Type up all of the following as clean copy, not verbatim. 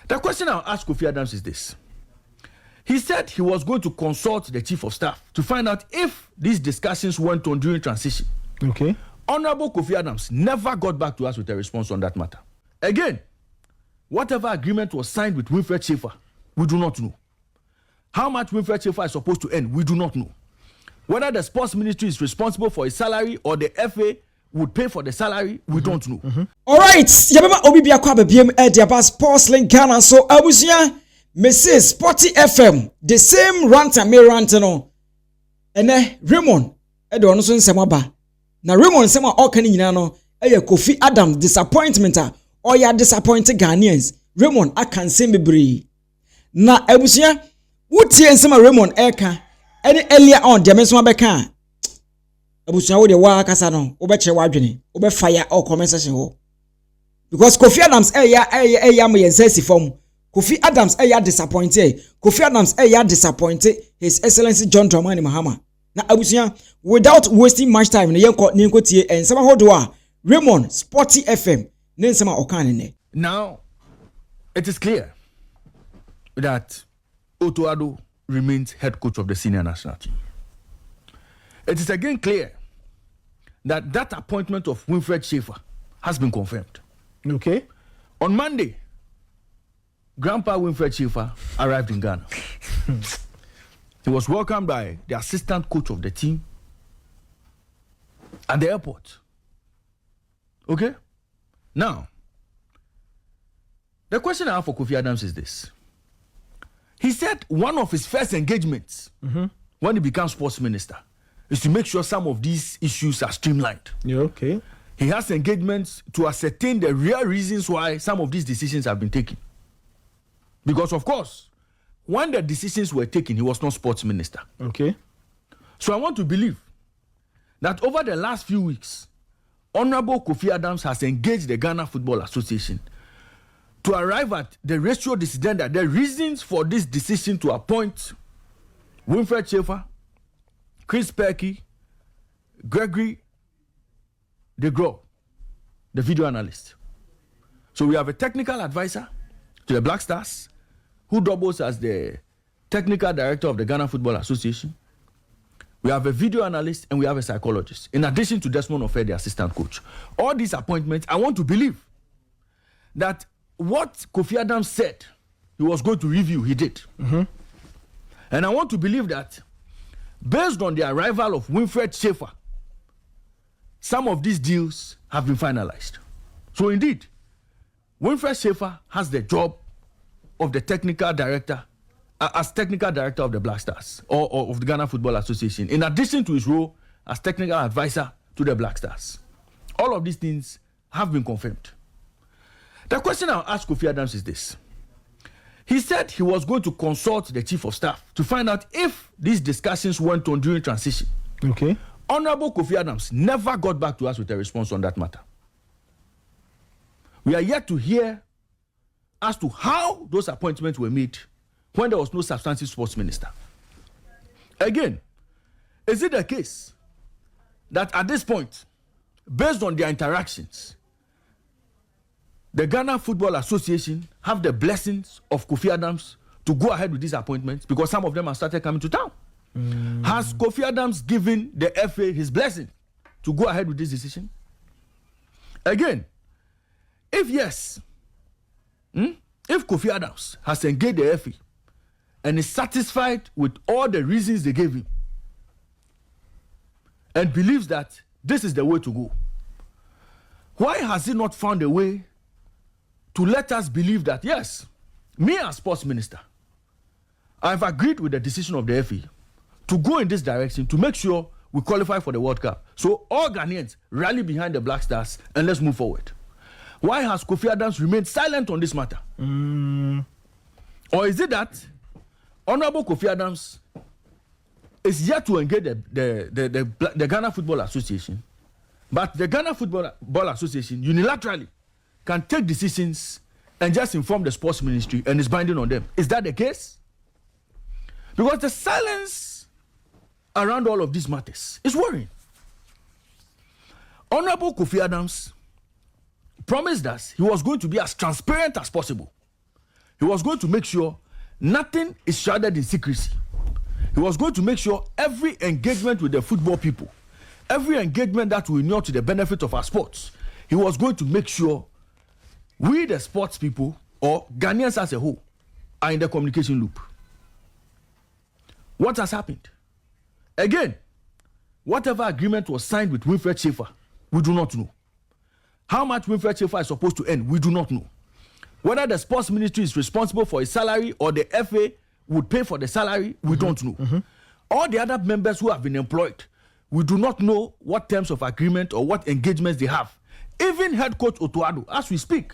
The question I'll ask Kofi Adams is this. He said he was going to consult the chief of staff to find out if these discussions went on during transition. Okay. Honorable Kofi Adams never got back to us with a response on that matter. Again, whatever agreement was signed with Winfred Shafer, we do not know. How much Winfred Shafer is supposed to earn, we do not know. Whether the sports ministry is responsible for his salary or the FA would pay for the salary, we don't know. All right, yabema obi bia kwa bebiem the about sports link Ghana so abusia Mrs. Sporty FM the same rant and me rant no ene Raymond e de ono so nsem aba na Raymond nsem a oka ni nyina no eye Kofi Adams disappointment or ya disappointed Ghanaians Raymond aka nsem bebre na abusia wutie nsem a Raymond eka any earlier on the menso abeka abusia wo de wa kasa no wo be kire wa adwene wo be fire or comment section ho because Kofi Adams eya mo yensesi form Kofi Adams disappointed Kofi Adams disappointed His Excellency John Dramani Mahama na abusia without wasting much time na yenko tie ensema hodo a Raymond Sporty FM ne nsema okan ne. Now it is clear that Otto Addo remains head coach of the senior national team. It is again clear that that appointment of Winfred Shafer has been confirmed. Okay. On Monday, Grandpa Winfred Shafer arrived in Ghana. He was welcomed by the assistant coach of the team at the airport. Okay? Now, the question I have for Kofi Adams is this. He said one of his first engagements when he became sports minister is to make sure some of these issues are streamlined. Yeah, okay. He has engagements to ascertain the real reasons why some of these decisions have been taken. Because, of course, when the decisions were taken, he was not sports minister. Okay. So I want to believe that over the last few weeks, Honorable Kofi Adams has engaged the Ghana Football Association to arrive at the ratio decision that the reasons for this decision to appoint Winfred Shafer, Chris Perky, Gregory DeGraw, the video analyst. So we have a technical advisor to the Black Stars who doubles as the technical director of the Ghana Football Association. We have a video analyst and we have a psychologist, in addition to Desmond Ofe, the assistant coach. All these appointments, I want to believe that what Kofi Adams said he was going to review, he did. And I want to believe that based on the arrival of Winfred Shafer, some of these deals have been finalized. So indeed, Winfred Shafer has the job of the technical director, as technical director of the Black Stars, or of the Ghana Football Association, in addition to his role as technical advisor to the Black Stars. All of these things have been confirmed. The question I'll ask Kofi Adams is this. He said he was going to consult the chief of staff to find out if these discussions went on during transition. Okay. Honorable Kofi Adams never got back to us with a response on that matter. We are yet to hear as to how those appointments were made when there was no substantive sports minister. Again, is it the case that at this point, based on their interactions, the Ghana Football Association have the blessings of Kofi Adams to go ahead with these appointments because some of them have started coming to town? Has Kofi Adams given the FA his blessing to go ahead with this decision? Again, if yes, if Kofi Adams has engaged the FA and is satisfied with all the reasons they gave him and believes that this is the way to go, why has he not found a way to let us believe that, yes, me as sports minister, I've agreed with the decision of the FA to go in this direction to make sure we qualify for the World Cup. So all Ghanaians rally behind the Black Stars and let's move forward. Why has Kofi Adams remained silent on this matter? Or is it that Honorable Kofi Adams is yet to engage the Ghana Football Association, but the Ghana Football Association unilaterally can take decisions and just inform the sports ministry and is binding on them? Is that the case? Because the silence around all of these matters is worrying. Honorable Kofi Adams promised us he was going to be as transparent as possible. He was going to make sure nothing is shrouded in secrecy. He was going to make sure every engagement with the football people, every engagement that will inure to the benefit of our sports, he was going to make sure we, the sports people, or Ghanaians as a whole, are in the communication loop. What has happened? Again, whatever agreement was signed with Winfred Shafer, we do not know. How much Winfred Shafer is supposed to earn, we do not know. Whether the sports ministry is responsible for his salary or the FA would pay for the salary, we don't know. All the other members who have been employed, we do not know what terms of agreement or what engagements they have. Even head coach Otuado, as we speak,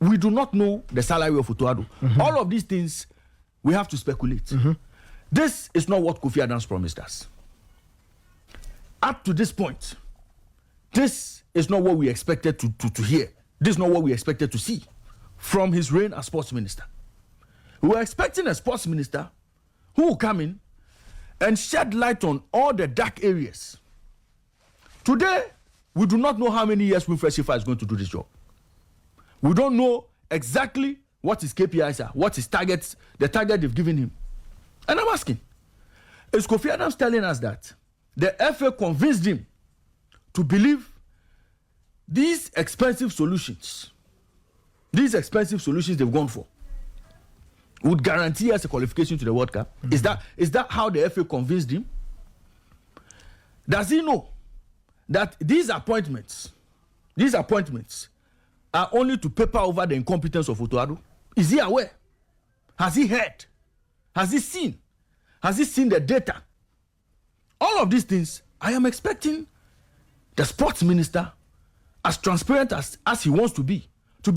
we do not know the salary of Otuado. All of these things, we have to speculate. This is not what Kofi Adams promised us. Up to this point, this is not what we expected to hear. This is not what we expected to see from his reign as sports minister. We were expecting a sports minister who will come in and shed light on all the dark areas. Today, we do not know how many years Winfred Shafer is going to do this job. We don't know exactly what his KPIs are, what his targets, the target they've given him. And I'm asking, is Kofi Adams telling us that the FA convinced him to believe these expensive solutions they've gone for would guarantee us a qualification to the World Cup? Is that how the FA convinced him? Does he know that these appointments are only to paper over the incompetence of Otuado? Is he aware? Has he heard? Has he seen? Has he seen the data? All of these things, I am expecting the sports minister, as transparent as he wants to be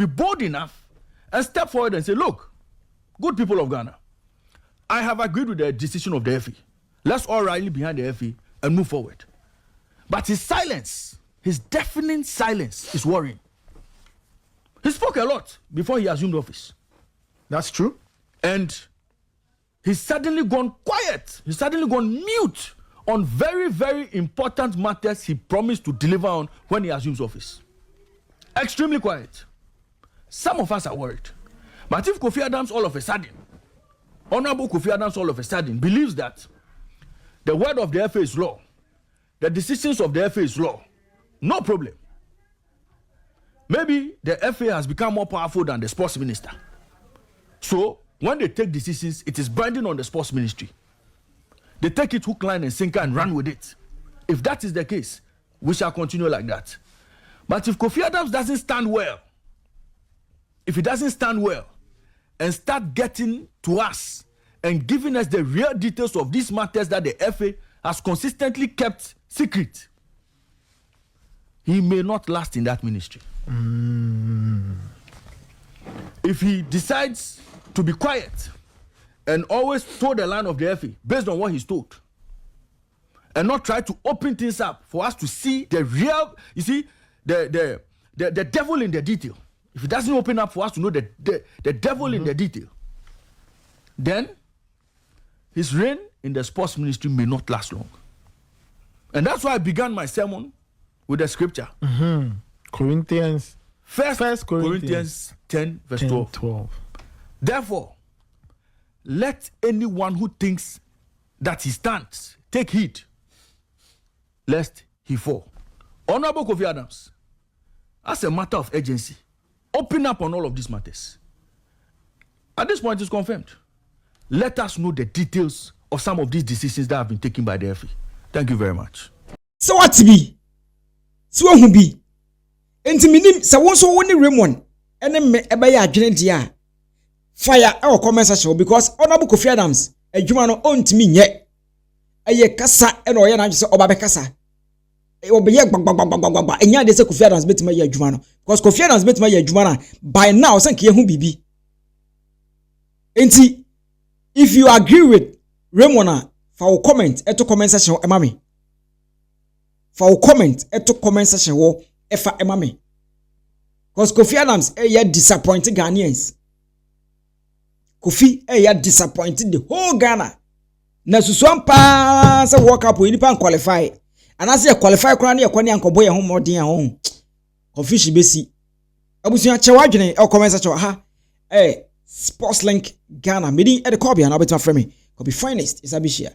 bold enough and step forward and say, look, good people of Ghana, I have agreed with the decision of the FA. Let's all rally behind the FA and move forward. But his silence, his deafening silence, is worrying. He spoke a lot before he assumed office. That's true. And he's suddenly gone quiet. He's suddenly gone mute on very, very important matters he promised to deliver on when he assumes office. Extremely quiet. Some of us are worried. But if Kofi Adams all of a sudden, Honorable Kofi Adams all of a sudden believes that the word of the FA is law, the decisions of the FA is law, no problem. Maybe the FA has become more powerful than the sports minister. So when they take decisions, it is binding on the sports ministry. They take it hook, line, and sinker and run with it. If that is the case, we shall continue like that. But if Kofi Adams doesn't stand well, if he doesn't stand well and start getting to us and giving us the real details of these matters that the FA has consistently kept secret, he may not last in that ministry. If he decides to be quiet and always toe the line of the FA based on what he's told, and not try to open things up for us to see the real, you see, the devil in the detail. If he doesn't open up for us to know the devil in the detail, then his reign in the sports ministry may not last long. And that's why I began my sermon with the scripture. Corinthians. First Corinthians 10 verse 12. Therefore, let anyone who thinks that he stands take heed, lest he fall. Honorable Kofi Adams, as a matter of urgency, open up on all of these matters. At this point, it's confirmed. Let us know the details of some of these decisions that have been taken by the FA. Thank you very much. So what to be? So who be? Intimidim, so one so only Raymond, and then ebaya adwene fire our comment section because Honorable Kofi Adams, a jumano on to me yet. Aye kasa and oya na just obabe kasa. E obe ye gbagbagbagbagbagba. Enya de say Kofi Adams betima ye jumano because Kofi Adams betima ye jumana by now say ke hu bibi. Enti if you agree with Raymond for comment eto comment section e mami. For comment eto comment section wo efa e mami. Because Kofi Adams ye disappointed Ghanaians. Kofi disappointed the whole Ghana. Na susuan pa say World Cup we nipa qualify. And as you qualify kra na ye kwani ankoboy ho modin a ho. Kofi shibesi. Abusuan chewa dwene e comment section ha. Sports Link Ghana. Meeting at the Kobe and I'll be frame. Kobe finest is Abishia.